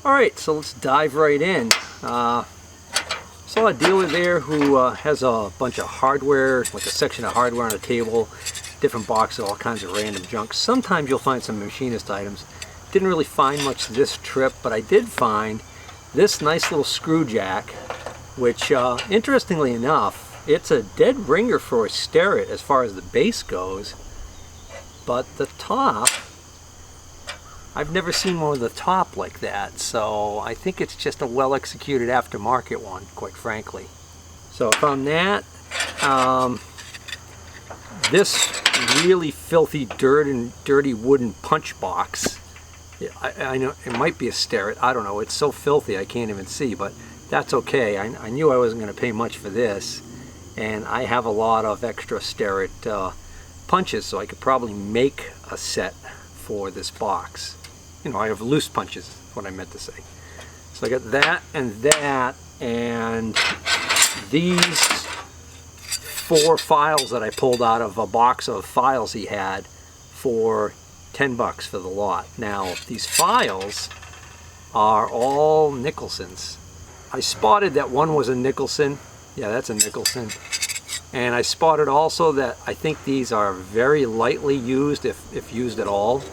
Alright, so let's dive right in. Saw a dealer there who has a bunch of hardware, like a section of hardware on a table, different boxes, all kinds of random junk. Sometimes you'll find some Machinist items. Didn't really find much this trip, but I did find this nice little screw jack, which interestingly enough, it's a dead ringer for a Starrett as far as the base goes, but the top, I've never seen one with a top like that, so I think it's just a well executed aftermarket one, quite frankly. So I found that. This really filthy, dirty wooden punch box. I know it might be a Starrett, I don't know, it's so filthy I can't even see, but that's okay. I knew I wasn't going to pay much for this, and I have a lot of extra Starrett punches, so I could probably make a set for this box. You know, I have loose punches, is what I meant to say. So I got that, and these 4 files that I pulled out of a box of files he had for 10 bucks for the lot. Now, these files are all Nicholsons. I spotted that one was a Nicholson. Yeah, that's a Nicholson. And I spotted also that I think these are very lightly used, if used at all.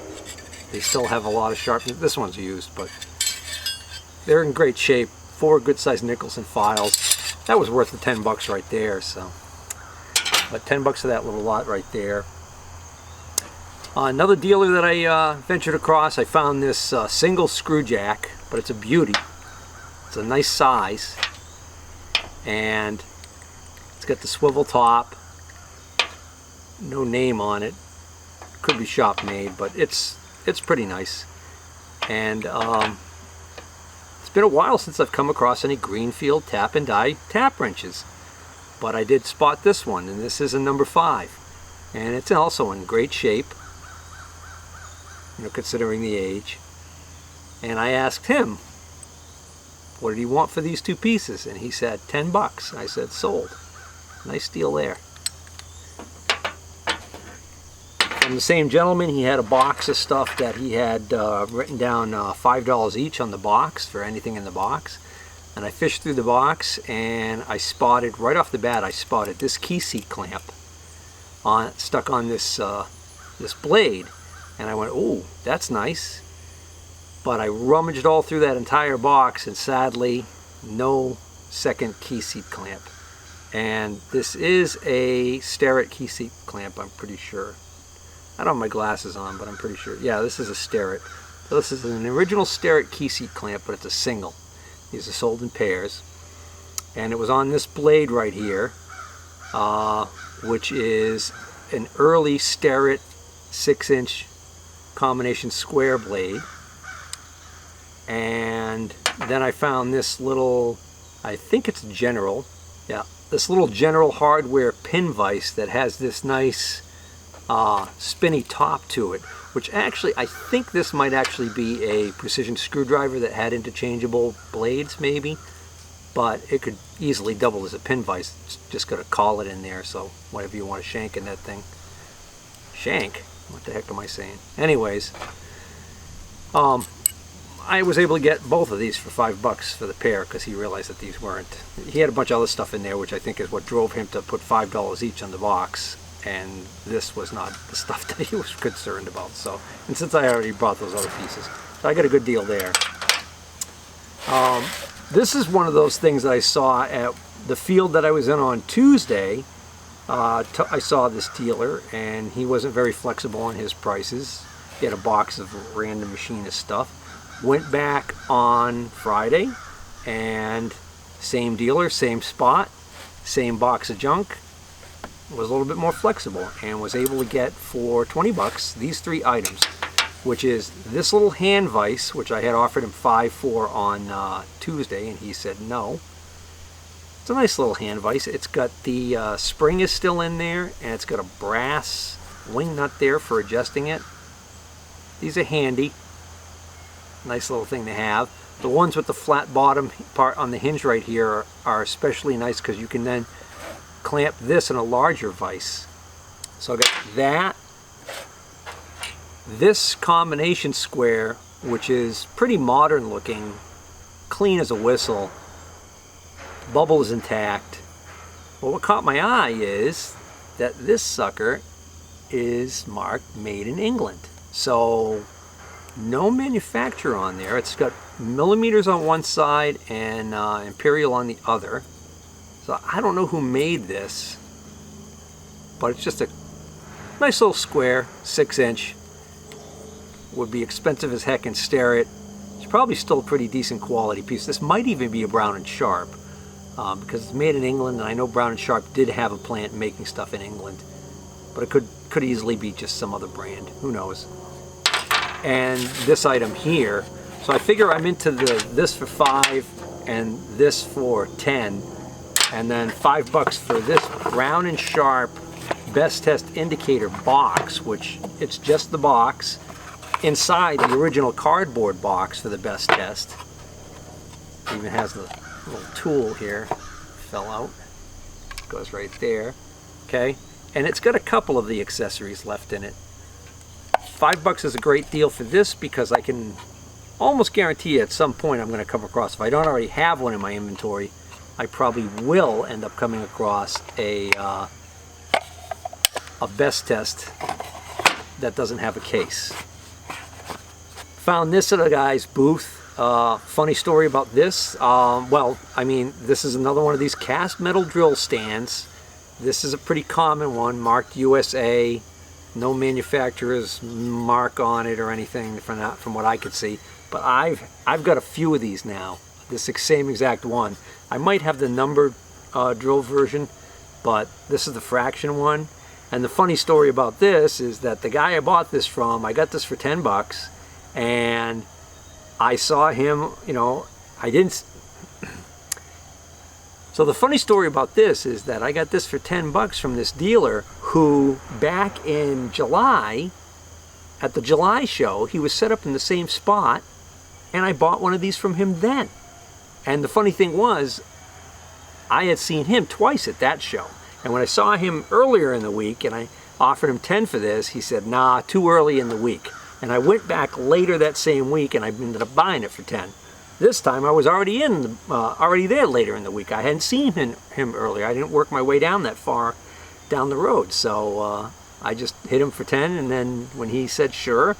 They still have a lot of sharpness. This one's used, but they're in great shape. 4 good-sized Nicholson files. That was worth the 10 bucks right there. So, but 10 bucks for that little lot right there. Another dealer that I ventured across, I found this single screw jack, but it's a beauty. It's a nice size, and it's got the swivel top. No name on it. Could be shop made, but it's pretty nice. And it's been a while since I've come across any Greenfield tap and die tap wrenches, but I did spot this one, and this is a number 5, and it's also in great shape, you know, considering the age. And I asked him, what did he want for these 2 pieces? And he said 10 bucks. I said sold. Nice deal there. From the same gentleman, he had a box of stuff that he had written down $5 each on the box for anything in the box. And I fished through the box, and I spotted, right off the bat, I spotted this key seat clamp stuck on this this blade. And I went, oh, that's nice. But I rummaged all through that entire box, and sadly, no second key seat clamp. And this is a Starrett key seat clamp, I'm pretty sure. I don't have my glasses on, but I'm pretty sure. Yeah, this is a Starrett. So this is an original Starrett key seat clamp, but it's a single. These are sold in pairs. And it was on this blade right here, which is an early Starrett 6-inch combination square blade. And then I found this little, I think it's General, yeah, this little General hardware pin vise that has this nice spinny top to it, which actually, I think this might actually be a precision screwdriver that had interchangeable blades maybe, but it could easily double as a pin vise. Just got a collet in there, so whatever you want to shank in that thing. Shank? What the heck am I saying? Anyways, I was able to get both of these for 5 bucks for the pair, because he realized that these weren't. He had a bunch of other stuff in there, which I think is what drove him to put $5 each on the box, and this was not the stuff that he was concerned about. So, and since I already bought those other pieces, so I got a good deal there. This is one of those things that I saw at the field that I was in on Tuesday. I saw this dealer, and he wasn't very flexible on his prices. He had a box of random Machinist stuff. Went back on Friday, and same dealer, same spot, same box of junk. Was a little bit more flexible, and was able to get for 20 bucks these 3 items, which is this little hand vise, which I had offered him 5 for on Tuesday, and he said no. It's a nice little hand vise. It's got the spring is still in there, and it's got a brass wing nut there for adjusting it. These are handy. Nice little thing to have. The ones with the flat bottom part on the hinge right here are especially nice, because you can then clamp this in a larger vise. So I got that. This combination square which is pretty modern looking, clean as a whistle. Bubble is intact. But what caught my eye is that this sucker is marked made in England. So no manufacturer on there. It's got millimeters on one side and imperial on the other. So I don't know who made this, but it's just a nice little square, 6-inch. Would be expensive as heck in Starrett. It's probably still a pretty decent quality piece. This might even be a Brown and Sharp because it's made in England, and I know Brown and Sharp did have a plant making stuff in England, but it could easily be just some other brand. Who knows? And this item here, so I figure I'm into this for $5 and this for $10, and then $5 for this Brown and Sharp Best Test Indicator box, which it's just the box inside the original cardboard box for the Best Test. It even has the little tool here, fell out, goes right there. Okay, and it's got a couple of the accessories left in it. $5 is a great deal for this because I can almost guarantee you at some point I'm going to come across, if I don't already have one in my inventory, I probably will end up coming across a Best Test that doesn't have a case. Found this at a guy's booth. Funny story about this. Well, I mean, this is another one of these cast metal drill stands. This is a pretty common one, marked USA. No manufacturer's mark on it or anything from what I could see. But I've got a few of these now. This same exact one. I might have the numbered drill version, but this is the fraction one. And the funny story about this is that the guy I bought this from, I got this for $10, and I saw him, you know, I didn't. So the funny story about this is that I got this for $10 from this dealer who, back in July, at the July show, he was set up in the same spot, and I bought one of these from him then. And the funny thing was, I had seen him twice at that show. And when I saw him earlier in the week and I offered him 10 for this, he said, nah, too early in the week. And I went back later that same week and I ended up buying it for 10. This time I was already there later in the week. I hadn't seen him earlier. I didn't work my way down that far down the road. So I just hit him for 10, and then when he said sure,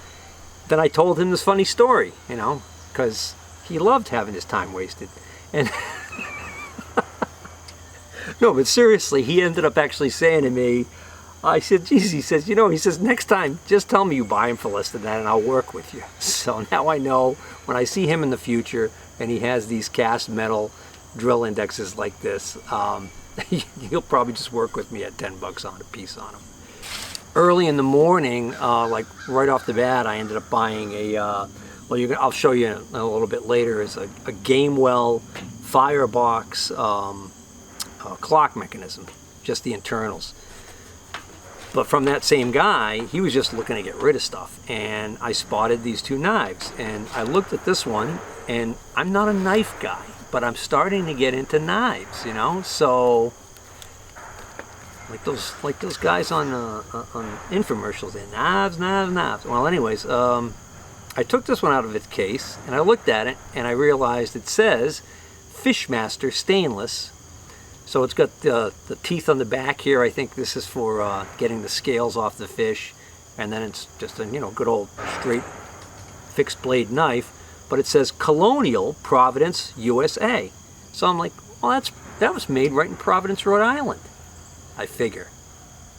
then I told him this funny story, you know, because he loved having his time wasted. And no, but seriously, he ended up actually saying to me, I said, geez, he says, you know, he says, next time, just tell me you buy him for less than that and I'll work with you. So now I know when I see him in the future and he has these cast metal drill indexes like this, he'll probably just work with me at $10 on a piece on them. Early in the morning, like right off the bat, I ended up buying I'll show you a little bit later, is a Gamewell firebox clock mechanism, just the internals. But from that same guy, he was just looking to get rid of stuff, and I spotted these two knives, and I looked at this one, and I'm not a knife guy, but I'm starting to get into knives, you know. So like those guys on infomercials, they're knives. Well, anyways, I took this one out of its case and I looked at it and I realized it says Fishmaster stainless. So it's got the teeth on the back here. I think this is for getting the scales off the fish, and then it's just a, you know, good old straight fixed blade knife. But it says Colonial, Providence, USA. So I'm like, well, that was made right in Providence, Rhode Island, I figure,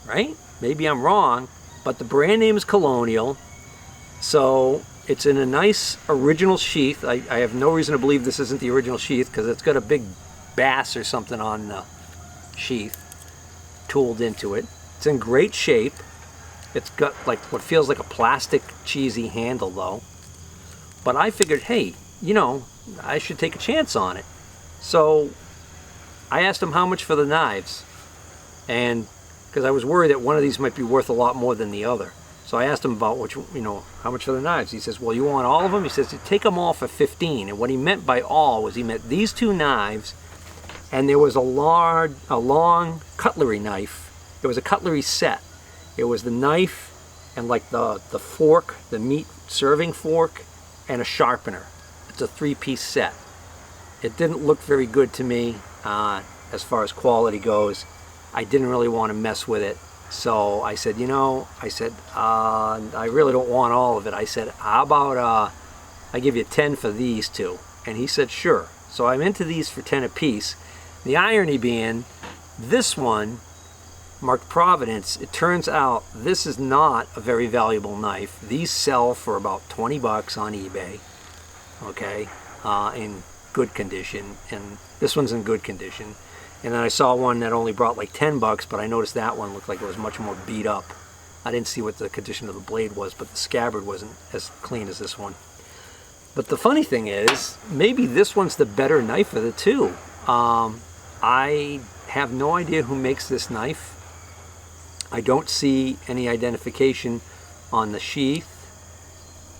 right? Maybe I'm wrong, but the brand name is Colonial. So it's in a nice original sheath. I have no reason to believe this isn't the original sheath because it's got a big bass or something on the sheath tooled into it. It's in great shape. It's got like what feels like a plastic cheesy handle though. But I figured, hey, you know, I should take a chance on it. So I asked him how much for the knives, and because I was worried that one of these might be worth a lot more than the other. So I asked him about how much for the knives. He says, well, you want all of them? He says, take them all for 15. And what he meant by all was he meant these two knives, and there was a long cutlery knife. It was a cutlery set. It was the knife and like the fork, the meat serving fork, and a sharpener. It's a 3-piece set. It didn't look very good to me as far as quality goes. I didn't really want to mess with it. So I said, I really don't want all of it. I said, how about I give you 10 for these two? And he said, sure. So I'm into these for 10 apiece. The irony being, this one, marked Providence, it turns out this is not a very valuable knife. These sell for about 20 bucks on eBay, okay, in good condition, and this one's in good condition. And then I saw one that only brought like 10 bucks, but I noticed that one looked like it was much more beat up. I didn't see what the condition of the blade was, but the scabbard wasn't as clean as this one. But the funny thing is, maybe this one's the better knife of the two. I have no idea who makes this knife. I don't see any identification on the sheath,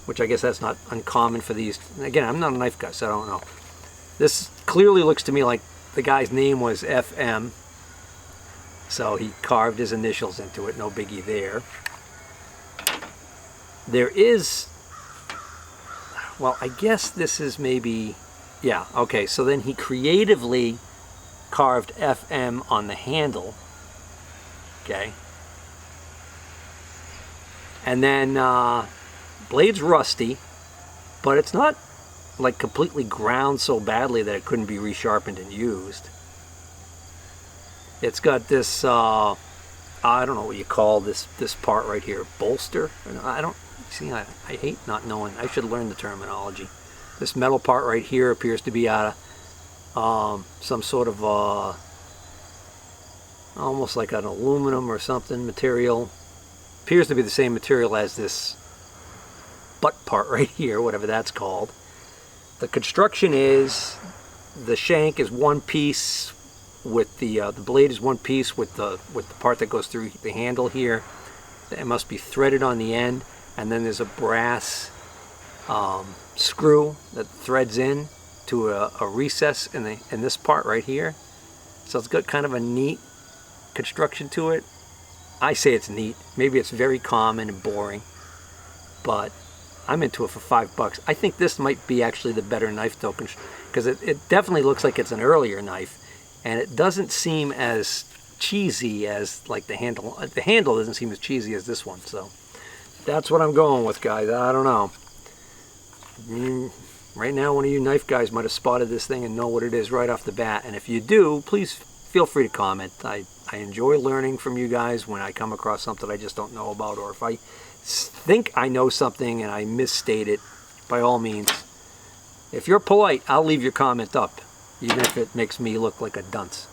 which I guess that's not uncommon for these. Again, I'm not a knife guy, so I don't know. This clearly looks to me like the guy's name was FM, so he carved his initials into it, no biggie there. There is, well, I guess this is maybe, yeah, okay, so then he creatively carved FM on the handle, okay. And then blade's rusty, but it's not like completely ground so badly that it couldn't be resharpened and used. It's got this I don't know what you call this part right here, bolster. I don't see. I hate not knowing. I should learn the terminology. This metal part right here appears to be out of some sort of almost like an aluminum or something material. Appears to be the same material as this butt part right here, whatever that's called. The construction is, the shank is one piece with the blade is one piece with the part that goes through the handle here. It must be threaded on the end, and then there's a brass screw that threads in to a recess in this part right here. So it's got kind of a neat construction to it. I say it's neat. Maybe it's very common and boring, but I'm into it for $5. I think this might be actually the better knife though, because it definitely looks like it's an earlier knife, and it doesn't seem as cheesy as like the handle. The handle doesn't seem as cheesy as this one, so that's what I'm going with, guys. I don't know. Right now, one of you knife guys might have spotted this thing and know what it is right off the bat, and if you do, please feel free to comment. I enjoy learning from you guys when I come across something I just don't know about, or if I think I know something and I misstate it, by all means, if you're polite, I'll leave your comment up, even if it makes me look like a dunce.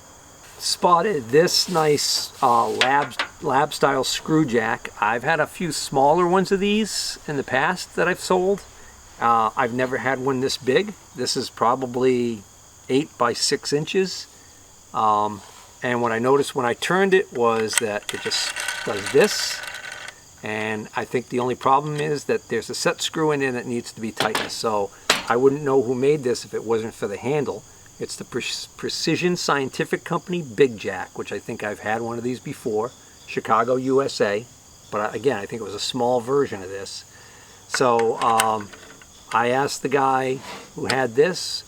Spotted this nice lab style screw jack. I've had a few smaller ones of these in the past that I've sold. I've never had one this big. This is probably 8 by 6 inches. And what I noticed when I turned it was that it just does this. And I think the only problem is that there's a set screw in there that needs to be tightened. So I wouldn't know who made this if it wasn't for the handle. It's the Precision Scientific Company Big Jack, which I think I've had one of these before. Chicago, USA. But again, I think it was a small version of this. So I asked the guy who had this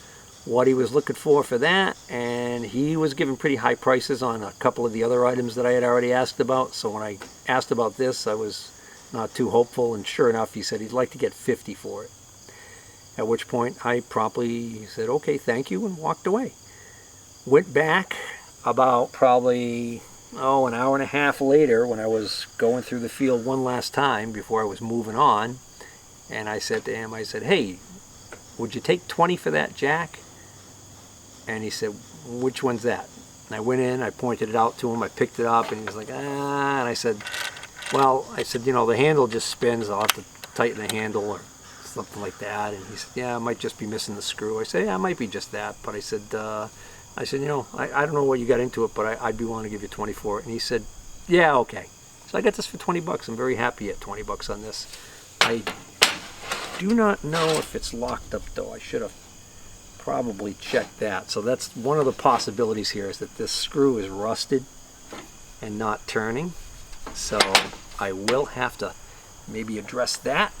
what he was looking for that, and he was giving pretty high prices on a couple of the other items that I had already asked about. So when I asked about this, I was not too hopeful, and sure enough, he said he'd like to get $50 for it. At which point I promptly said, okay, thank you, and walked away. Went back about probably an hour and a half later when I was going through the field one last time before I was moving on, and I said to him, I said, hey, would you take 20 for that jack? And he said, which one's that? And I went in, I pointed it out to him, I picked it up, and he was like, ah. And I said, well, you know, the handle just spins, I'll have to tighten the handle or something like that. And he said, yeah, I might just be missing the screw. I said, yeah, it might be just that. But I said, you know, I don't know what you got into it, but I'd be willing to give you 20 for it. And he said, yeah, okay. So I got this for 20 bucks. I'm very happy at 20 bucks on this. I do not know if it's locked up though. I should have probably checked that. So that's one of the possibilities here, is that this screw is rusted and not turning. So I will have to maybe address that.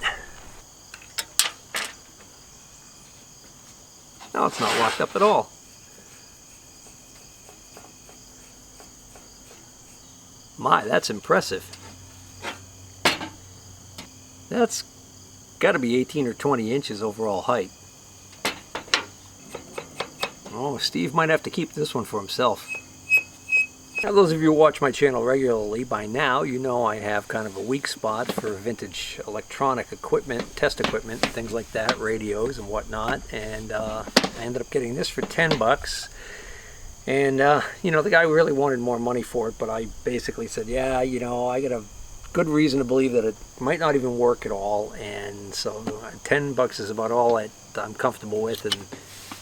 Oh, it's not locked up at all. My, that's impressive. That's got to be 18 or 20 inches overall height. Oh, Steve might have to keep this one for himself. Now, those of you who watch my channel regularly, by now you know I have kind of a weak spot for vintage electronic equipment, test equipment, things like that, radios and whatnot. And I ended up getting this for 10 bucks. And, you know, the guy really wanted more money for it, but I basically said, yeah, you know, I got a good reason to believe that it might not even work at all. And so 10 bucks is about all I'm comfortable with. And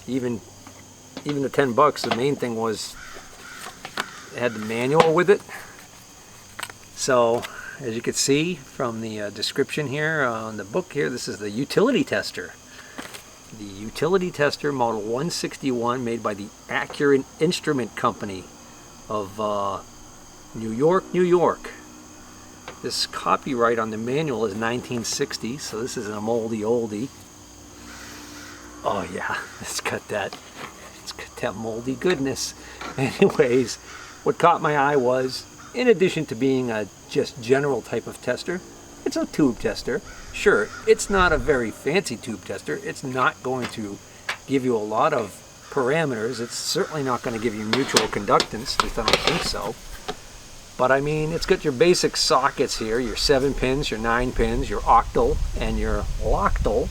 even the 10 bucks, the main thing was it had the manual with it. So as you can see from the description here on the book here, this is the utility tester. The utility tester model 161, made by the Accurate Instrument Company of New York, New York. This copyright on the manual is 1960, so this is a moldy oldie. Oh yeah, it's got that moldy goodness. Anyways, what caught my eye was, in addition to being a just general type of tester, it's a tube tester. Sure, it's not a very fancy tube tester. It's not going to give you a lot of parameters. It's certainly not going to give you mutual conductance, at least I don't think so. But I mean, it's got your basic sockets here, your 7 pins, your 9 pins, your octal, and your loctal.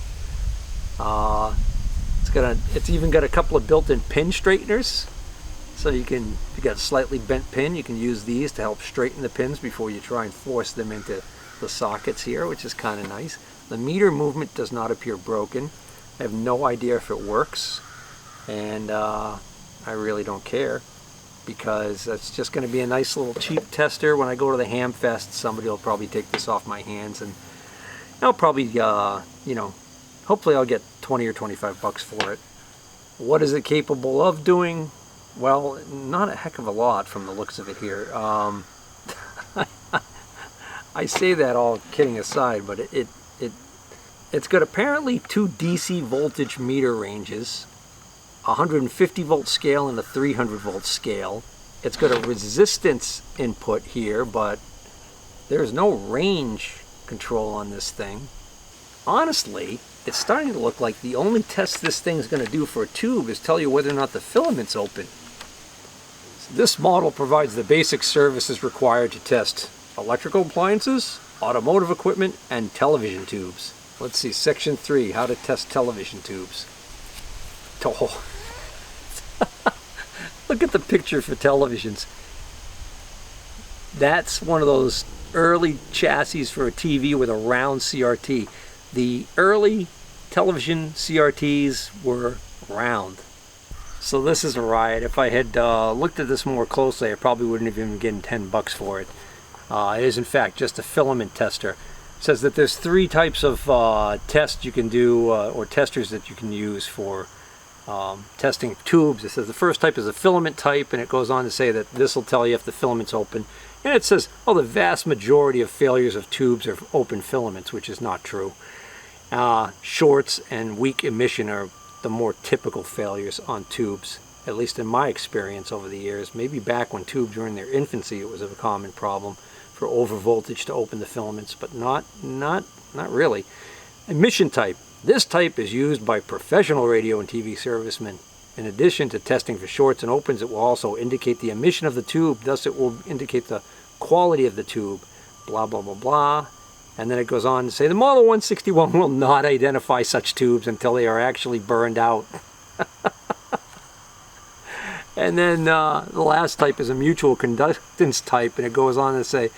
It's even got a couple of built-in pin straighteners. So if you got a slightly bent pin, you can use these to help straighten the pins before you try and force them into the sockets here, which is kind of nice. The meter movement does not appear broken. I have no idea if it works, and I really don't care, because that's just going to be a nice little cheap tester. When I go to the Ham Fest, somebody will probably take this off my hands, and I'll probably, you know, hopefully I'll get 20 or 25 bucks for it. What is it capable of doing? Well, not a heck of a lot from the looks of it here. I say that all kidding aside, but it's got apparently 2 DC voltage meter ranges, a 150 volt scale and a 300 volt scale. It's got a resistance input here, but there's no range control on this thing. Honestly, it's starting to look like the only test this thing's going to do for a tube is tell you whether or not the filament's open. This model provides the basic services required to test electrical appliances, automotive equipment, and television tubes. Let's see, section 3, how to test television tubes. Oh. Look at the picture for televisions. That's one of those early chassis for a TV with a round CRT. The early television CRTs were round. So this is a riot. If I had looked at this more closely, I probably wouldn't have even given 10 bucks for it. It is in fact just a filament tester. It says that there's 3 types of tests you can do, or testers that you can use for testing tubes. It says the first type is a filament type, and it goes on to say that this will tell you if the filament's open. And it says, oh, the vast majority of failures of tubes are open filaments, which is not true. Shorts and weak emission are the more typical failures on tubes, at least in my experience over the years. Maybe back when tubes were in their infancy, it was a common problem for overvoltage to open the filaments, but not really. Emission type. This type is used by professional radio and TV servicemen. In addition to testing for shorts and opens, it will also indicate the emission of the tube, thus it will indicate the quality of the tube, blah, blah, blah, blah. And then it goes on to say, the Model 161 will not identify such tubes until they are actually burned out. And then the last type is a mutual conductance type, and it goes on to say,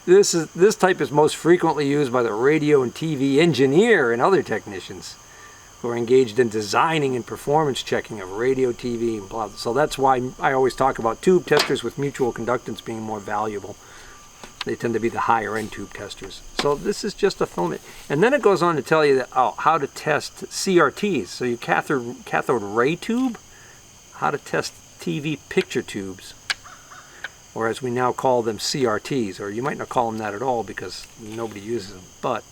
this type is most frequently used by the radio and TV engineer and other technicians who are engaged in designing and performance checking of radio, TV, and blah. So that's why I always talk about tube testers with mutual conductance being more valuable. They tend to be the higher end tube testers. So this is just a filament. And then it goes on to tell you that, how to test CRTs. So your cathode ray tube, how to test TV picture tubes, or as we now call them, CRTs, or you might not call them that at all because nobody uses them. But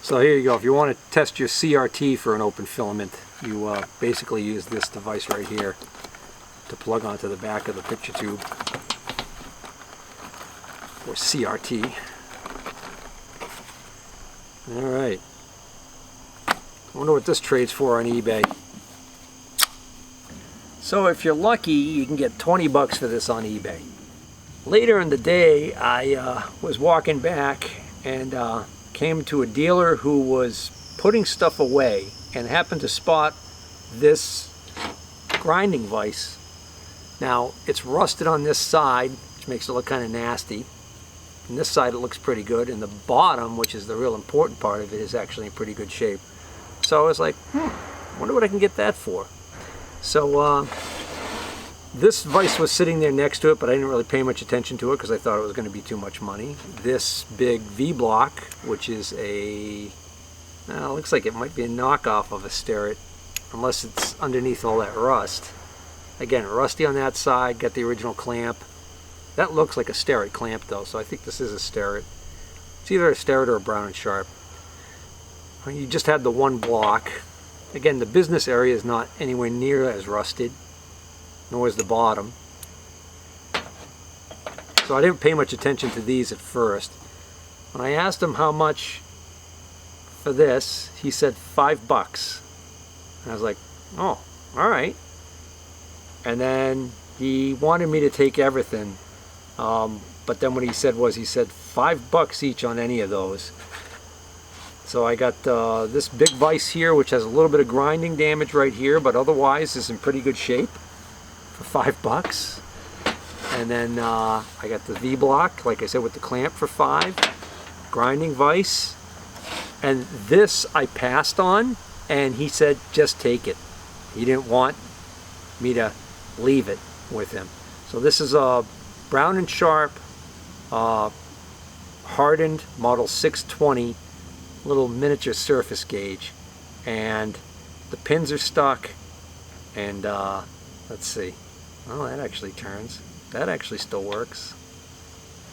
So here you go. If you want to test your CRT for an open filament, you basically use this device right here to plug onto the back of the picture tube, or CRT. Alright. I wonder what this trades for on eBay. So if you're lucky, you can get 20 bucks for this on eBay. Later in the day, I was walking back and came to a dealer who was putting stuff away and happened to spot this grinding vise. Now, it's rusted on this side, which makes it look kind of nasty. On this side it looks pretty good, and the bottom, which is the real important part of it, is actually in pretty good shape. So I was like, wonder what I can get that for. So this vise was sitting there next to it, but I didn't really pay much attention to it because I thought it was going to be too much money. This big V-block, which is a, looks like it might be a knockoff of a Starrett, unless it's underneath all that rust. Again, rusty on that side, got the original clamp. That looks like a Starrett clamp though, so I think this is a Starrett. It's either a Starrett or a Brown & Sharp. You just had the one block. Again, the business area is not anywhere near as rusted, nor is the bottom. So I didn't pay much attention to these at first. When I asked him how much for this, he said $5. And I was like, oh, alright. And then he wanted me to take everything. But then what he said was, he said $5 each on any of those. So I got this big vise here, which has a little bit of grinding damage right here, but otherwise is in pretty good shape for $5. And then I got the V-block, like I said, with the clamp for $5. Grinding vise. And this I passed on, and he said just take it. He didn't want me to leave it with him. So this is a Brown & Sharp hardened model 620 little miniature surface gauge, and the pins are stuck, and let's see, oh, that actually turns, that actually still works.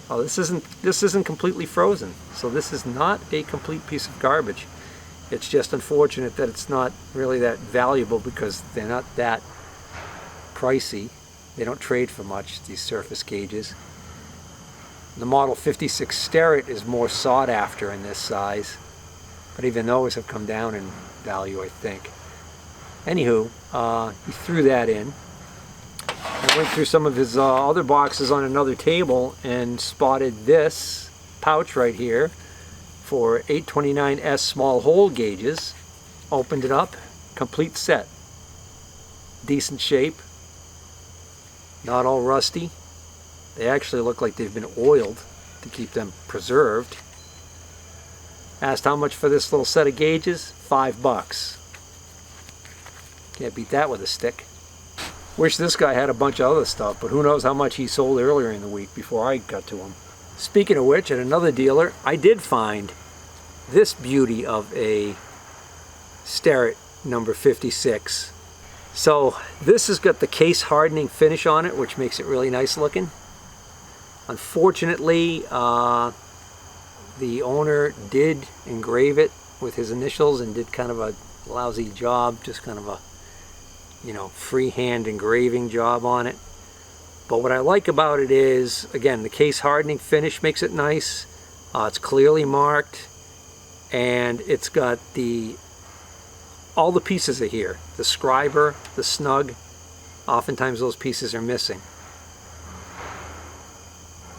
Oh, this isn't completely frozen, so this is not a complete piece of garbage. It's just unfortunate that it's not really that valuable because they're not that pricey. They don't trade for much, these surface gauges. The Model 56 Starrett is more sought after in this size, but even those have come down in value, I think. Anywho, he threw that in. I went through some of his other boxes on another table and spotted this pouch right here for 829S small hole gauges. Opened it up, complete set. Decent shape, not all rusty. They actually look like they've been oiled to keep them preserved. Asked how much for this little set of gauges? $5. Can't beat that with a stick. Wish this guy had a bunch of other stuff, but who knows how much he sold earlier in the week before I got to him. Speaking of which, at another dealer, I did find this beauty of a Starrett number 56. So this has got the case hardening finish on it, which makes it really nice looking. Unfortunately, the owner did engrave it with his initials and did kind of a lousy job, just kind of a, you know, freehand engraving job on it. But what I like about it is, again, the case hardening finish makes it nice. It's clearly marked, and it's got all the pieces are here. The scriber, the snug, oftentimes those pieces are missing.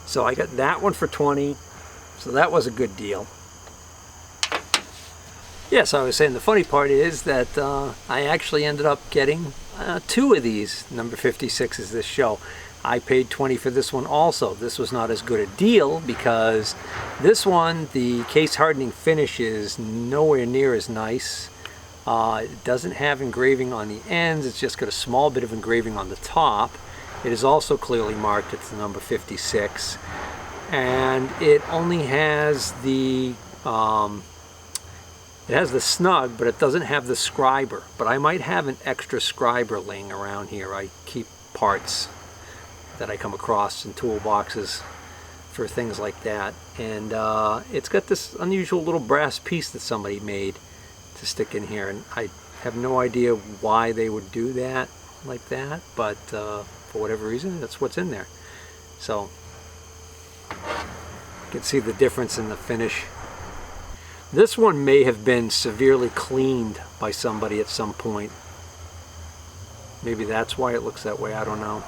So I got that one for 20. So that was a good deal. Yes, I was saying the funny part is that I actually ended up getting 2 of these number 56s this show. I paid 20 for this one also. This was not as good a deal because this one, the case hardening finish is nowhere near as nice. It doesn't have engraving on the ends. It's just got a small bit of engraving on the top. It is also clearly marked. It's the number 56. And it only has the snug, but it doesn't have the scriber. But I might have an extra scriber laying around here. I keep parts that I come across in toolboxes for things like that. And it's got this unusual little brass piece that somebody made to stick in here, and I have no idea why they would do that like that, but for whatever reason, that's what's in there. So you can see the difference in the finish. This one may have been severely cleaned by somebody at some point. Maybe that's why it looks that way, I don't know.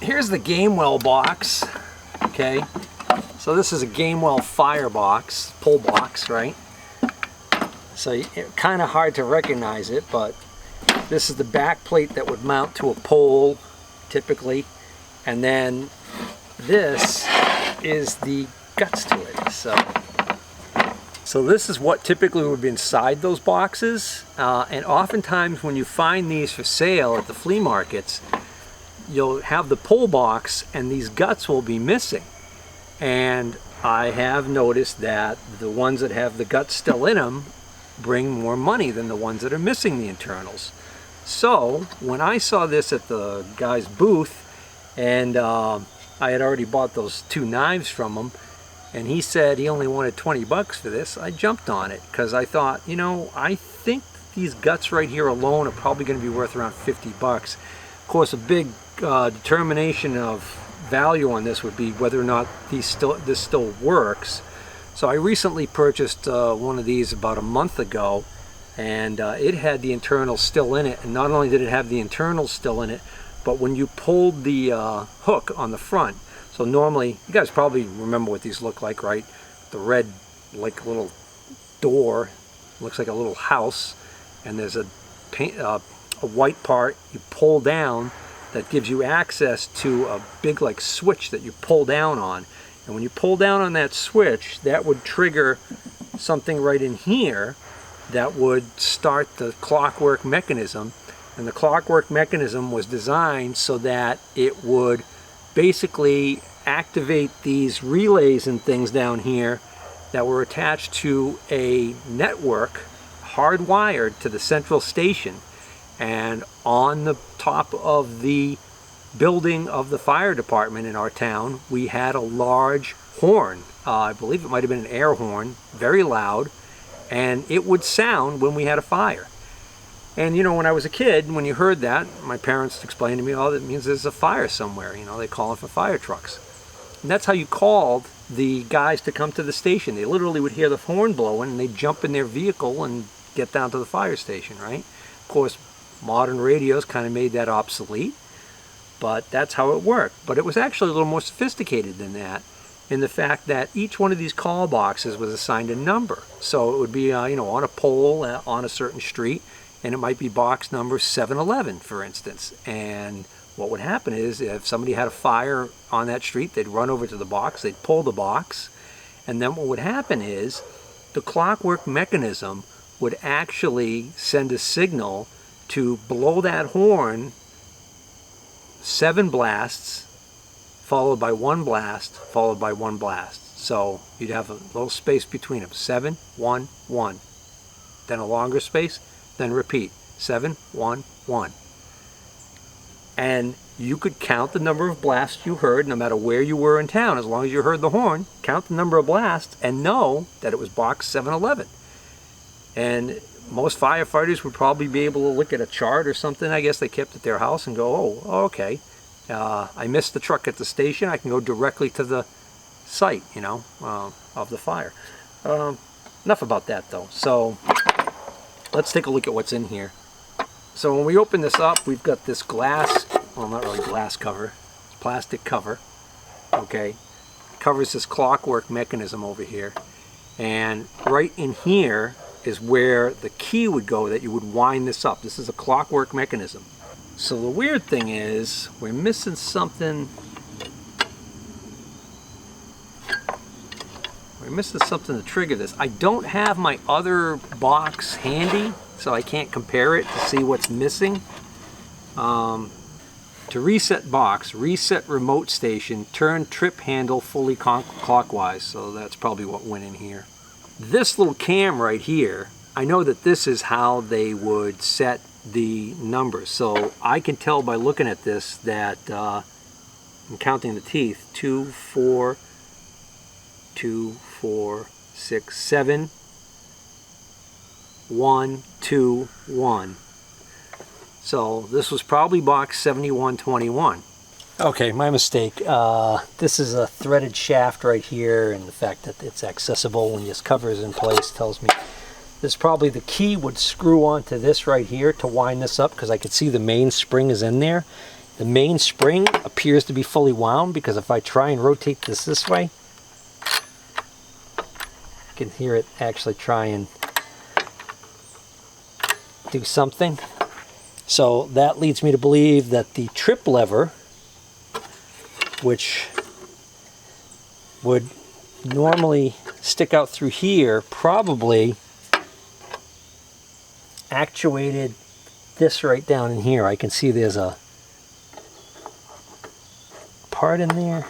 Here's the Gamewell box, okay? So this is a Gamewell fire box, pull box, right? So it's kind of hard to recognize it, but this is the back plate that would mount to a pole, typically. And then this is the guts to it. So this is what typically would be inside those boxes. And oftentimes when you find these for sale at the flea markets, you'll have the pull box and these guts will be missing. And I have noticed that the ones that have the guts still in them bring more money than the ones that are missing the internals. So when I saw this at the guy's booth, and I had already bought those 2 knives from him, and he said he only wanted 20 bucks for this, I jumped on it because I thought, you know, I think these guts right here alone are probably going to be worth around 50 bucks. Of course, a big determination of value on this would be whether or not this still works. So I recently purchased one of these about a month ago, and it had the internals still in it. And not only did it have the internals still in it, but when you pulled the hook on the front, so normally, you guys probably remember what these look like, right? The red, like little door, looks like a little house, and there's a white part you pull down that gives you access to a big like switch that you pull down on. And when you pull down on that switch, that would trigger something right in here that would start the clockwork mechanism. And the clockwork mechanism was designed so that it would basically activate these relays and things down here that were attached to a network hardwired to the central station. And on the top of the building of the fire department in our town, we had a large horn. I believe it might have been an air horn, very loud, and it would sound when we had a fire. And you know, when I was a kid, when you heard that, my parents explained to me, oh, that means there's a fire somewhere. You know, they call it for fire trucks. And that's how you called the guys to come to the station. They literally would hear the horn blowing and they'd jump in their vehicle and get down to the fire station, right? Of course, modern radios kind of made that obsolete, but that's how it worked. But it was actually a little more sophisticated than that, in the fact that each one of these call boxes was assigned a number. So it would be, you know, on a pole on a certain street, and it might be box number 711, for instance. And what would happen is, if somebody had a fire on that street, they'd run over to the box, they'd pull the box, and then what would happen is the clockwork mechanism would actually send a signal to blow that horn 7 blasts, followed by 1 blast, followed by 1 blast. So you'd have a little space between them. 7, 1, 1. Then a longer space, then repeat. 7, 1, 1. And you could count the number of blasts you heard no matter where you were in town. As long as you heard the horn, count the number of blasts and know that it was box 711. And most firefighters would probably be able to look at a chart or something, I guess they kept at their house, and go, oh, okay, I missed the truck at the station, I can go directly to the site, you know, of the fire. Enough about that though. So let's take a look at what's in here. So when we open this up, we've got this glass, well, not really glass cover, plastic cover, okay, it covers this clockwork mechanism over here, and right in here is where the key would go that you would wind this up. This is a clockwork mechanism. So the weird thing is, we're missing something. We're missing something to trigger this. I don't have my other box handy, so I can't compare it to see what's missing. To reset box, reset remote station, turn trip handle fully clockwise. So that's probably what went in here. This little cam right here, I know that this is how they would set the numbers. So I can tell by looking at this that I'm counting the teeth. 2, 4, 2, 4, 6, 7, 1, 2, 1. So this was probably box 7121. Okay, my mistake. This is a threaded shaft right here, and the fact that it's accessible when this cover is in place tells me this probably the key would screw onto this right here to wind this up, because I could see the main spring is in there. The main spring appears to be fully wound, because if I try and rotate this way, you can hear it actually try and do something. So that leads me to believe that the trip lever, which would normally stick out through here, probably actuated this right down in here. I can see there's a part in there.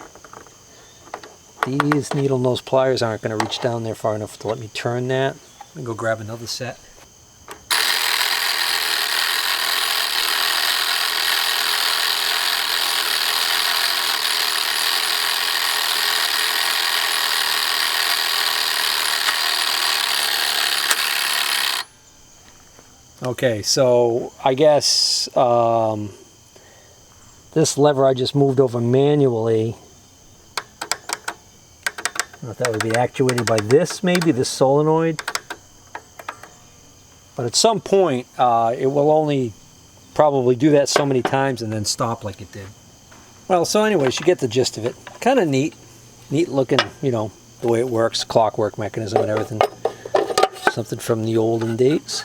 These needle nose pliers aren't going to reach down there far enough to let me turn that. Let me go grab another set. Okay, so I guess this lever I just moved over manually. I don't know if that would be actuated by this, maybe, this solenoid. But at some point, it will only probably do that so many times and then stop like it did. Well, so anyways, you get the gist of it. Kind of neat. Neat looking, you know, the way it works, clockwork mechanism and everything. Something from the olden days.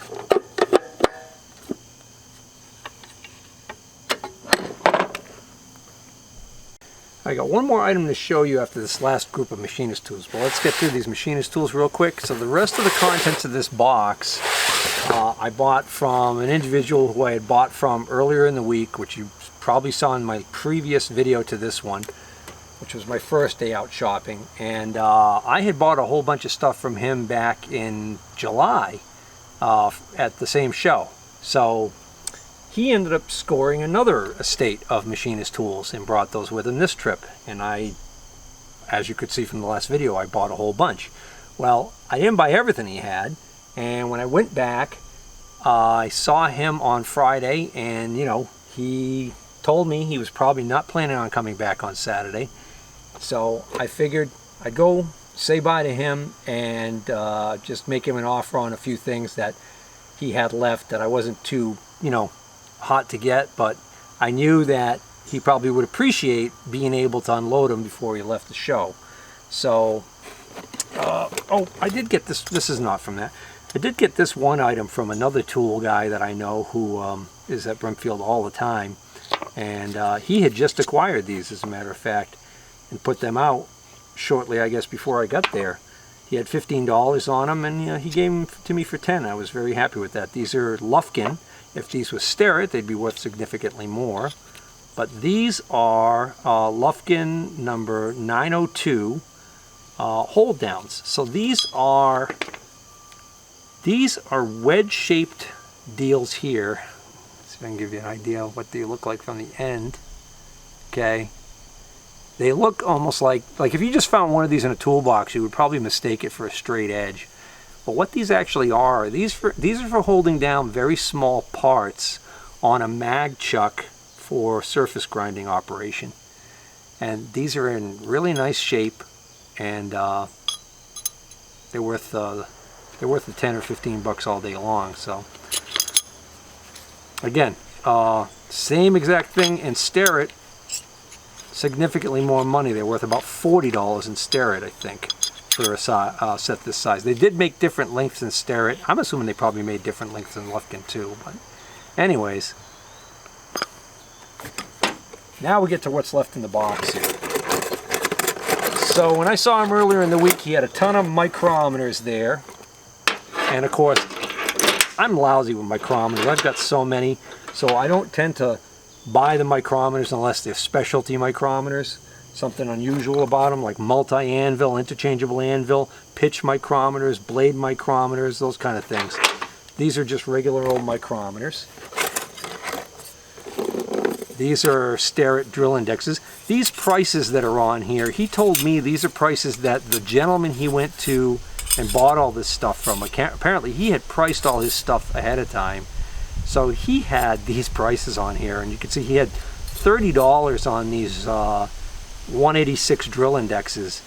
I got one more item to show you after this last group of machinist tools, but let's get through these machinist tools real quick. So the rest of the contents of this box I bought from an individual who I had bought from earlier in the week, which you probably saw in my previous video to this one, which was my first day out shopping. And I had bought a whole bunch of stuff from him back in July at the same show. So he ended up scoring another estate of machinist tools and brought those with him this trip. And I, as you could see from the last video, I bought a whole bunch. Well, I didn't buy everything he had. And when I went back, I saw him on Friday, and you know, he told me he was probably not planning on coming back on Saturday. So I figured I'd go say bye to him and just make him an offer on a few things that he had left that I wasn't too, you know, hot to get, but I knew that he probably would appreciate being able to unload them before he left the show. So, oh, I did get this. This is not from that. I did get this one item from another tool guy that I know who is at Brimfield all the time, and he had just acquired these, as a matter of fact, and put them out shortly, I guess, before I got there. He had $15 on them, and he gave them to me for $10. I was very happy with that. These are Lufkin. If these were Starrett, they'd be worth significantly more. But these are Lufkin number 902 hold downs. So these are wedge-shaped deals here. Let's see if I can give you an idea of what they look like from the end. Okay. They look almost like if you just found one of these in a toolbox, you would probably mistake it for a straight edge. But what these actually are, these are for holding down very small parts on a mag chuck for surface grinding operation. And these are in really nice shape, and they're worth the 10 or 15 bucks all day long. So again, same exact thing in Starrett, significantly more money. They're worth about $40 in Starrett, I think, for a set this size. They did make different lengths in Starrett. I'm assuming they probably made different lengths in Lufkin too. But anyways, now we get to what's left in the box here. So when I saw him earlier in the week, he had a ton of micrometers there. And of course, I'm lousy with micrometers. I've got so many, so I don't tend to buy the micrometers unless they're specialty micrometers. Something unusual about them, like multi-anvil, interchangeable anvil, pitch micrometers, blade micrometers, those kind of things. These are just regular old micrometers. These are Starrett drill indexes. These prices that are on here, he told me these are prices that the gentleman he went to and bought all this stuff from, apparently he had priced all his stuff ahead of time. So he had these prices on here, and you can see he had $30 on these 186 drill indexes.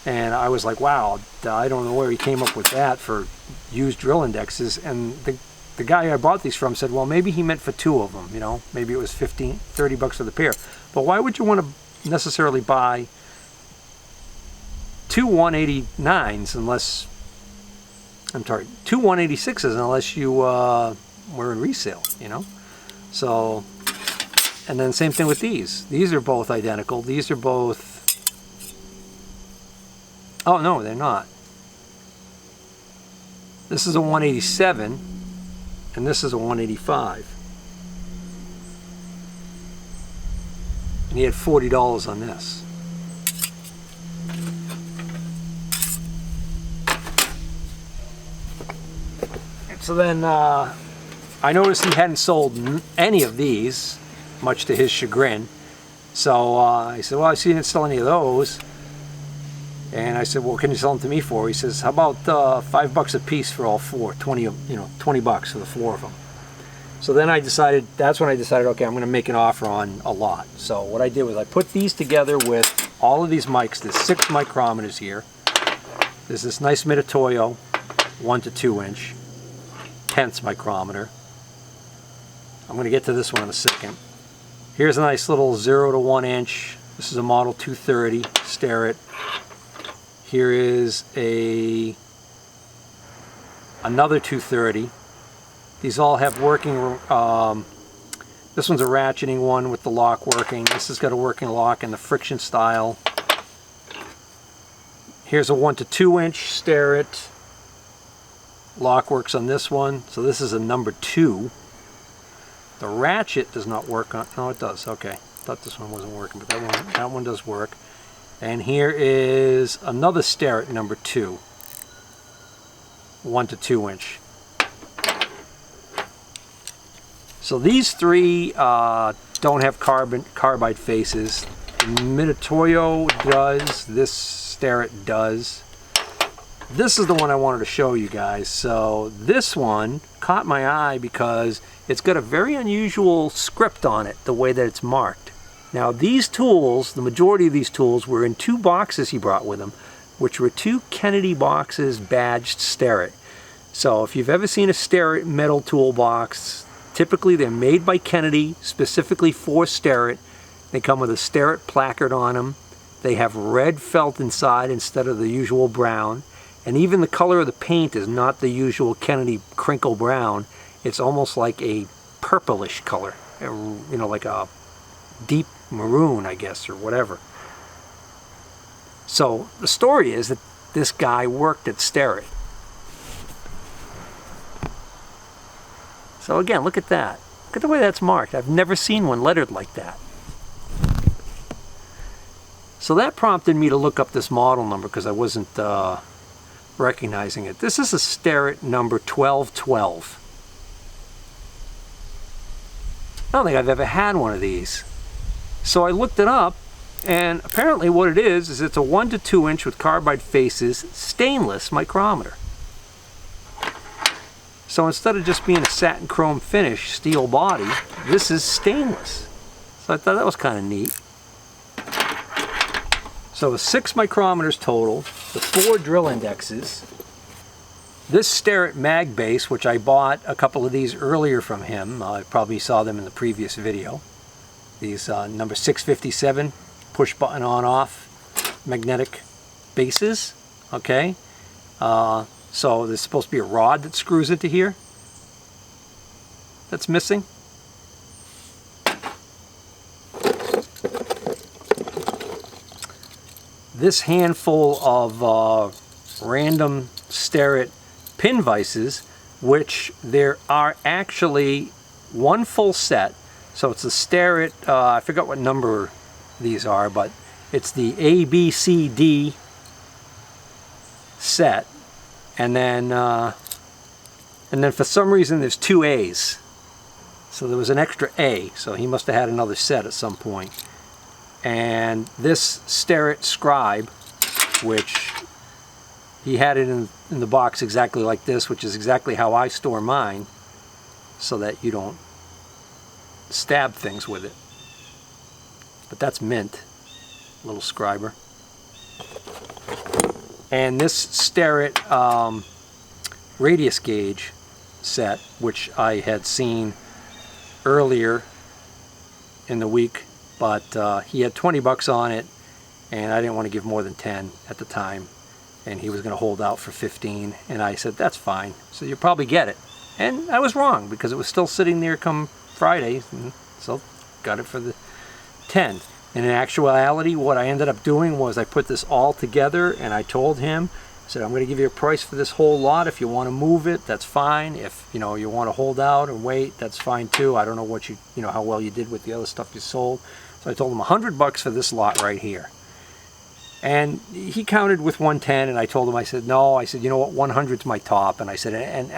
And I was like, wow, I don't know where he came up with that for used drill indexes. And the guy I bought these from said, well, maybe he meant for 2 of them, you know, maybe it was $30 for the pair. But why would you want to necessarily buy 2 189s unless, I'm sorry, 2 186s unless you were in resale, you know? So, and then same thing with these. These are both identical. These are both, oh no, they're not. This is a 187. And this is a 185. And he had $40 on this. So then I noticed he hadn't sold any of these, much to his chagrin. So I said, well, I see you didn't sell any of those. And I said, well, can you sell them to me for? He says, how about $5 a piece for all 4? 20 bucks for the 4 of them. So then I decided, that's when I decided, okay, I'm going to make an offer on a lot. So what I did was I put these together with all of these mics. There's 6 micrometers here. There's this nice Mitutoyo 1 to 2 inch, 10th micrometer. I'm going to get to this one in a second. Here's a nice little 0 to 1 inch. This is a model 230 Starrett. Here is another 230. These all have working, this one's a ratcheting one with the lock working. This has got a working lock in the friction style. Here's a 1 to 2 inch Starrett. Lock works on this one. So this is a number 2. The ratchet does not work on, no it does, okay. Thought this one wasn't working, but that one does work. And here is another Starrett number 2, 1 to 2 inch. So these 3 don't have carbide faces. Mitutoyo does, this Starrett does. This is the one I wanted to show you guys. So this one caught my eye because it's got a very unusual script on it, the way that it's marked. Now these tools, the majority of these tools were in 2 boxes he brought with him, which were 2 Kennedy boxes badged Starrett. So if you've ever seen a Starrett metal toolbox, typically they're made by Kennedy specifically for Starrett. They come with a Starrett placard on them. They have red felt inside instead of the usual brown. And even the color of the paint is not the usual Kennedy crinkle brown. It's almost like a purplish color, you know, like a deep maroon, I guess, or whatever. So the story is that this guy worked at Starrett. So again, look at that. Look at the way that's marked. I've never seen one lettered like that. So that prompted me to look up this model number because I wasn't recognizing it. This is a Starrett number 1212. I don't think I've ever had one of these. So I looked it up, and apparently what it is it's a 1 to 2 inch with carbide faces, stainless micrometer. So instead of just being a satin chrome finish, steel body, this is stainless. So I thought that was kind of neat. So 6 micrometers total, the 4 drill indexes. This Starrett mag base, which I bought a couple of these earlier from him, I probably saw them in the previous video. These number 657 push button on off magnetic bases, okay? So there's supposed to be a rod that screws into here that's missing. This handful of random Starrett pin vices, which there are actually 1 full set. So it's a Starrett, I forgot what number these are, but it's the A, B, C, D set. And then for some reason there's 2 A's. So there was an extra A, so he must have had another set at some point. And this Starrett Scribe, which he had it in the box exactly like this, which is exactly how I store mine, so that you don't stab things with it. But that's mint, little scriber. And this Starrett radius gauge set, which I had seen earlier in the week, but he had 20 bucks on it, and I didn't want to give more than 10 at the time, and he was going to hold out for 15, and I said, that's fine, so you'll probably get it. And I was wrong, because it was still sitting there come Friday, and so got it for the 10. And in actuality, what I ended up doing was I put this all together, and I told him, I said, I'm going to give you a price for this whole lot. If you want to move it, that's fine. If you want to hold out and wait, that's fine too. I don't know what how well you did with the other stuff you sold. So I told him 100 bucks for this lot right here. And he counted with 110, and I told him, I said, no, I said, you know what, 100's my top. And I said, and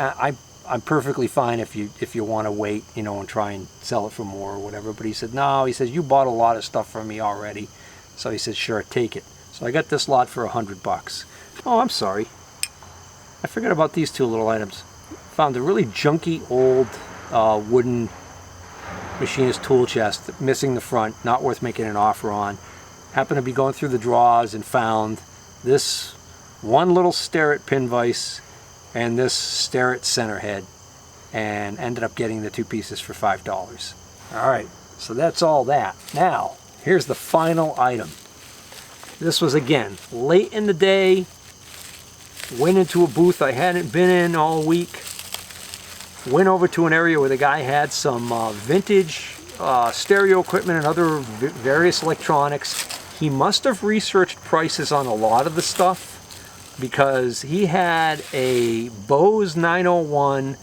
I'm perfectly fine if you want to wait, and try and sell it for more or whatever. But he said, no, he says, you bought a lot of stuff from me already. So he said, sure, take it. So I got this lot for 100 bucks. Oh, I'm sorry. I forgot about these two little items. Found a really junky old wooden Machinist tool chest, missing the front, not worth making an offer on. Happened to be going through the drawers and found this one little Starrett pin vise and this Starrett center head, and ended up getting the two pieces for $5. Alright, so that's all that. Now, here's the final item. This was, again, late in the day. Went into a booth I hadn't been in all week. Went over to an area where the guy had some vintage stereo equipment and other various electronics. He must have researched prices on a lot of the stuff, because he had a Bose 901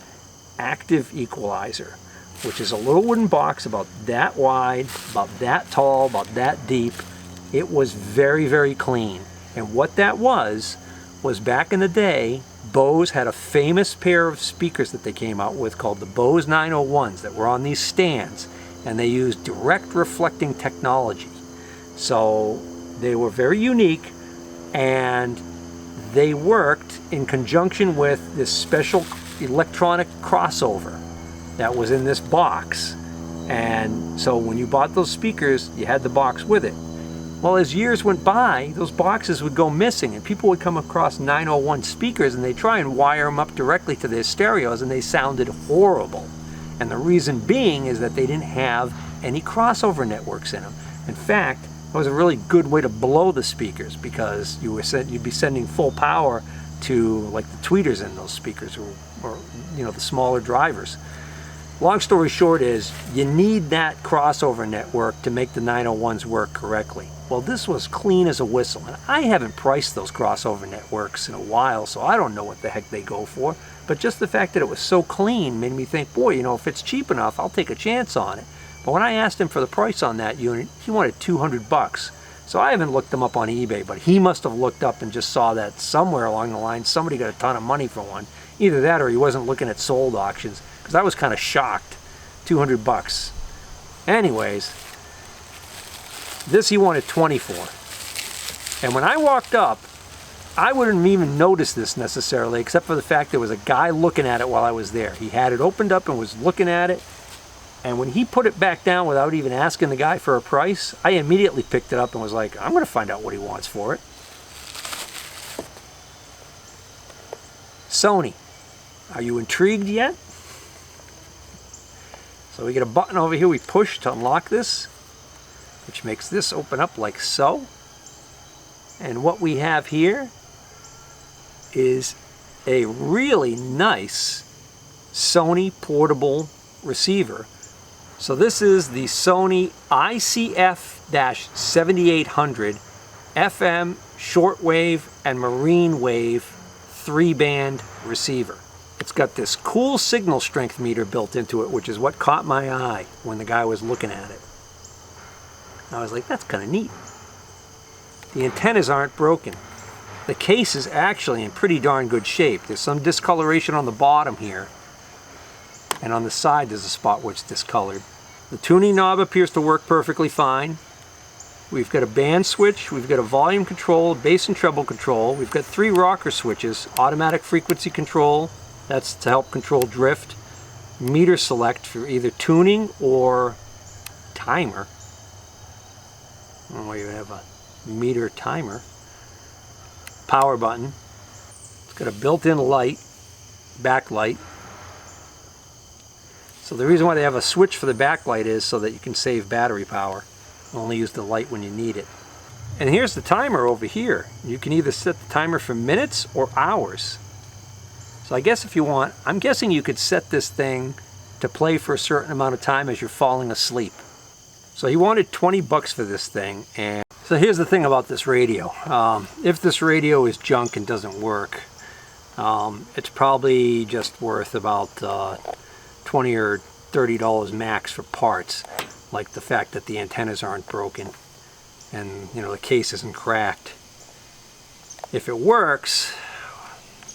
active equalizer, which is a little wooden box about that wide, about that tall, about that deep. It was very, very clean. And what that was back in the day, Bose had a famous pair of speakers that they came out with called the Bose 901s that were on these stands, and they used direct reflecting technology. So they were very unique, and they worked in conjunction with this special electronic crossover that was in this box. And so when you bought those speakers, you had the box with it. Well, as years went by, those boxes would go missing, and people would come across 901 speakers, and they'd try and wire them up directly to their stereos, and they sounded horrible. And the reason being is that they didn't have any crossover networks in them. In fact, it was a really good way to blow the speakers, because you'd be sending full power to like the tweeters in those speakers, or the smaller drivers. Long story short is, you need that crossover network to make the 901s work correctly. Well, this was clean as a whistle, and I haven't priced those crossover networks in a while, so I don't know what the heck they go for. But just the fact that it was so clean made me think, boy, if it's cheap enough, I'll take a chance on it. But when I asked him for the price on that unit, he wanted 200 bucks. So I haven't looked them up on eBay, but he must have looked up and just saw that somewhere along the line somebody got a ton of money for one. Either that or he wasn't looking at sold auctions, because I was kind of shocked. 200 bucks. Anyways, this he wanted 20 for. And when I walked up, I wouldn't even notice this necessarily, except for the fact there was a guy looking at it while I was there. He had it opened up and was looking at it. And when he put it back down without even asking the guy for a price, I immediately picked it up and was like, I'm going to find out what he wants for it. Sony, are you intrigued yet? So we get a button over here we push to unlock this, which makes this open up like so. And what we have here is a really nice Sony portable receiver. So this is the Sony ICF-7800 FM, shortwave, and marine wave 3-band receiver. It's got this cool signal strength meter built into it, which is what caught my eye when the guy was looking at it. I was like, that's kind of neat. The antennas aren't broken. The case is actually in pretty darn good shape. There's some discoloration on the bottom here, and on the side there's a spot where it's discolored. The tuning knob appears to work perfectly fine. We've got a band switch, we've got a volume control, bass and treble control, we've got 3 rocker switches, automatic frequency control, that's to help control drift, meter select for either tuning or timer. I don't know why you have a meter timer. Power button. It's got a built-in light, backlight. So the reason why they have a switch for the backlight is so that you can save battery power. Only use the light when you need it. And here's the timer over here. You can either set the timer for minutes or hours. So I guess if you want, I'm guessing you could set this thing to play for a certain amount of time as you're falling asleep. So he wanted 20 bucks for this thing. And so here's the thing about this radio. If this radio is junk and doesn't work, it's probably just worth about $20 or $30 max for parts, like the fact that the antennas aren't broken and the case isn't cracked. If it works,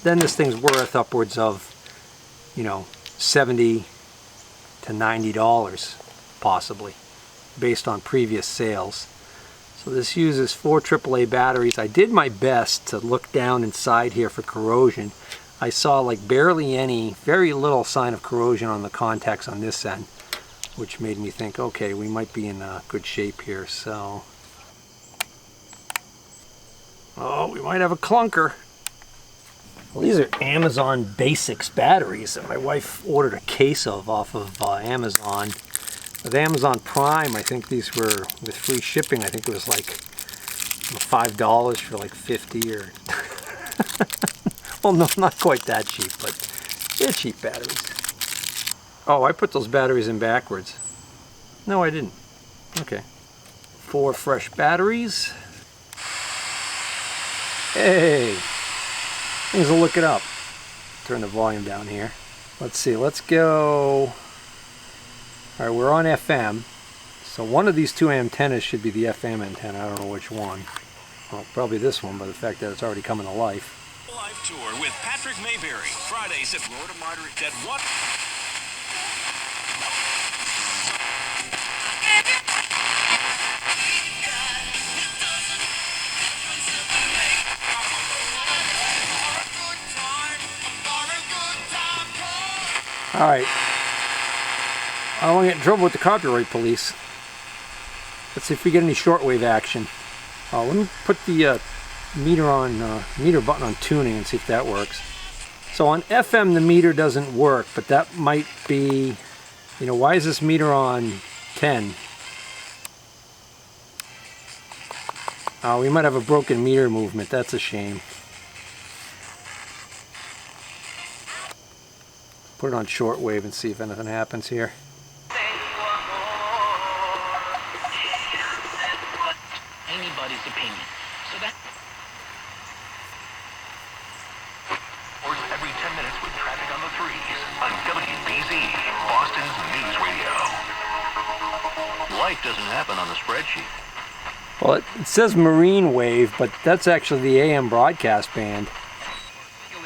then this thing's worth upwards of $70 to $90 possibly, based on previous sales. So this uses 4 AAA batteries. I did my best to look down inside here for corrosion. I saw like barely any, very little sign of corrosion on the contacts on this end, which made me think, okay, we might be in good shape here. So, oh, we might have a clunker. Well, these are Amazon Basics batteries that my wife ordered a case of off of Amazon. With Amazon Prime, I think these were, with free shipping, I think it was like $5 for like 50 or... Well, no, not quite that cheap, but they're cheap batteries. Oh, I put those batteries in backwards. No, I didn't. Okay. 4 fresh batteries. Hey! Things will look it up. Turn the volume down here. Let's see, let's go... Alright, we're on FM. So one of these 2 antennas should be the FM antenna. I don't know which one. Well, probably this one by the fact that it's already coming to life. Live tour with Patrick Mayberry. Fridays at low to moderate at 1. Alright. I don't want to get in trouble with the copyright police. Let's see if we get any shortwave action. Let me put the meter button on tuning and see if that works. So on FM the meter doesn't work, but that might be, why is this meter on 10? We might have a broken meter movement. That's a shame. Put it on shortwave and see if anything happens here. Anybody's opinion. So that every 10 minutes with traffic on the 3s on WBZ, Boston's news radio. Life doesn't happen on the spreadsheet. Well, it says marine wave, but that's actually the AM broadcast band.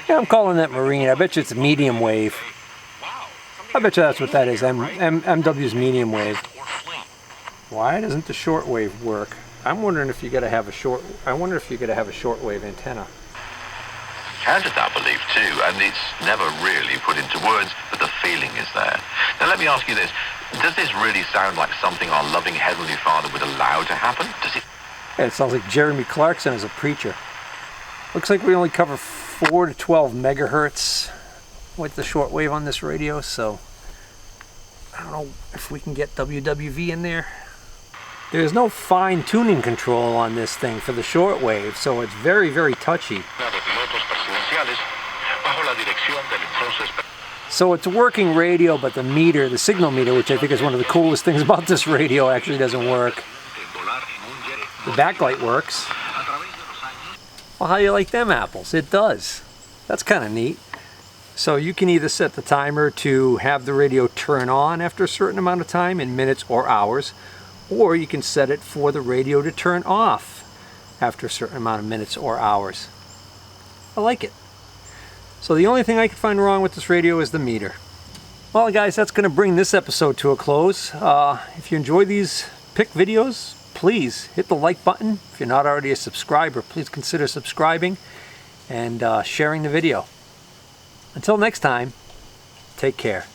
Yeah, I'm calling that marine. I bet you it's medium wave. I bet you that's what that is. MW's medium wave. Why doesn't the shortwave work? I'm wondering if you got to have a shortwave antenna. Counted that belief too, and it's never really put into words, but the feeling is there. Now let me ask you this: does this really sound like something our loving Heavenly Father would allow to happen? Does it? Yeah, it sounds like Jeremy Clarkson as a preacher. Looks like we only cover 4 to 12 megahertz with the shortwave on this radio, so I don't know if we can get WWV in there. There's no fine tuning control on this thing for the shortwave, so it's very, very touchy. So it's a working radio, but the meter, the signal meter, which I think is one of the coolest things about this radio, actually doesn't work. The backlight works. Well, how do you like them apples? It does. That's kind of neat. So you can either set the timer to have the radio turn on after a certain amount of time in minutes or hours, or you can set it for the radio to turn off after a certain amount of minutes or hours. I like it. So the only thing I can find wrong with this radio is the meter. Well, guys, that's going to bring this episode to a close. If you enjoy these pick videos, please hit the like button. If you're not already a subscriber, please consider subscribing and sharing the video. Until next time, take care.